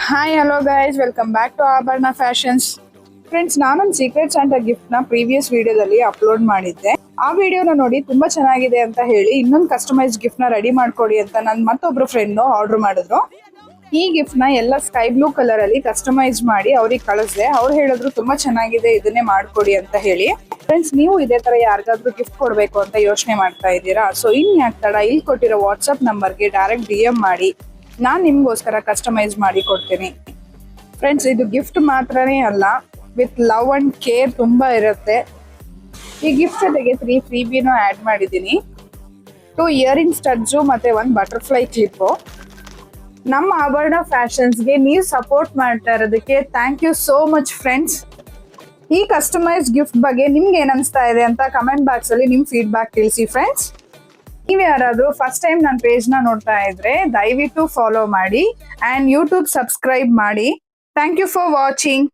Hi hello guys, welcome back to Abharana fashions. Friends, ನಾನೊಂದು secret Santa gift ನ previous ವಿಡಿಯೋದಲ್ಲಿ upload ಮಾಡಿದ್ದೆ. ಆ ವಿಡಿಯೋನ ನೋಡಿ ತುಂಬಾ ಚೆನ್ನಾಗಿದೆ ಅಂತ ಹೇಳಿ ಇನ್ನೊಂದು ಕಸ್ಟಮೈಸ್ ಗಿಫ್ಟ್ ನ ರೆಡಿ ಮಾಡ್ಕೊಡಿ ಅಂತ ನನ್ನ ಮತ್ತೊಬ್ರು ಫ್ರೆಂಡ್ ಆರ್ಡರ್ ಮಾಡಿದ್ರು. ಈ ಗಿಫ್ಟ್ ನ ಎಲ್ಲ ಸ್ಕೈ ಬ್ಲೂ ಕಲರ್ ಅಲ್ಲಿ ಕಸ್ಟಮೈಸ್ ಮಾಡಿ ಅವ್ರಿಗೆ ಕಳಿಸಿದೆ. ಅವ್ರು ಹೇಳಿದ್ರು ತುಂಬಾ ಚೆನ್ನಾಗಿದೆ, ಇದನ್ನೇ ಮಾಡ್ಕೊಡಿ ಅಂತ ಹೇಳಿ. ಫ್ರೆಂಡ್ಸ್, ನೀವು ಇದೇ ತರ ಯಾರಿಗಾದ್ರೂ ಗಿಫ್ಟ್ ಕೊಡ್ಬೇಕು ಅಂತ ಯೋಚನೆ ಮಾಡ್ತಾ ಇದ್ದೀರಾ? ಸೊ ಇನ್ಯಾಕ್ ತಡ, ಇಲ್ಲಿ ಕೊಟ್ಟಿರೋ ವಾಟ್ಸ್ಆಪ್ ನಂಬರ್ಗೆ ಡೈರೆಕ್ಟ್ DM ಮಾಡಿ, ನಾನು ನಿಮ್ಗೋಸ್ಕರ ಕಸ್ಟಮೈಸ್ ಮಾಡಿ ಕೊಡ್ತೀನಿ. ಫ್ರೆಂಡ್ಸ್, ಇದು ಗಿಫ್ಟ್ ಮಾತ್ರನೇ ಅಲ್ಲ, ವಿತ್ ಲವ್ ಅಂಡ್ ಕೇರ್ ತುಂಬಾ ಇರುತ್ತೆ. ಈ ಗಿಫ್ಟ್ ಜೊತೆಗೆ 3 ಫ್ರೀಬಿನೂ ಆ್ಯಡ್ ಮಾಡಿದ್ದೀನಿ. 2 ಇಯರಿಂಗ್ ಸ್ಟಡ್ಸು ಮತ್ತೆ 1 ಬಟರ್ಫ್ಲೈ ಕ್ಲಿಪ್ಪು. ನಮ್ಮ ಆಭರಣ ಫ್ಯಾಷನ್ಸ್ಗೆ ನೀವು ಸಪೋರ್ಟ್ ಮಾಡ್ತಾ ಇರೋದಕ್ಕೆ thank you so much friends. ಈ ಕಸ್ಟಮೈಸ್ ಗಿಫ್ಟ್ ಬಗ್ಗೆ ನಿಮ್ಗೆ ಏನ್ ಅನಿಸ್ತಾ ಇದೆ ಅಂತ ಕಮೆಂಟ್ ಬಾಕ್ಸ್ ಅಲ್ಲಿ ನಿಮ್ ಫೀಡ್ಬ್ಯಾಕ್ ತಿಳಿಸಿ ಫ್ರೆಂಡ್ಸ್. ನೀವು ಯಾರಾದ್ರೂ ಫಸ್ಟ್ ಟೈಮ್ ನನ್ನ ಪೇಜ್ ನ ನೋಡ್ತಾ ಇದ್ರೆ ದಯವಿಟ್ಟು ಫಾಲೋ ಮಾಡಿ ಅಂಡ್ ಯೂಟ್ಯೂಬ್ ಸಬ್ಸ್ಕ್ರೈಬ್ ಮಾಡಿ. Thank you for watching.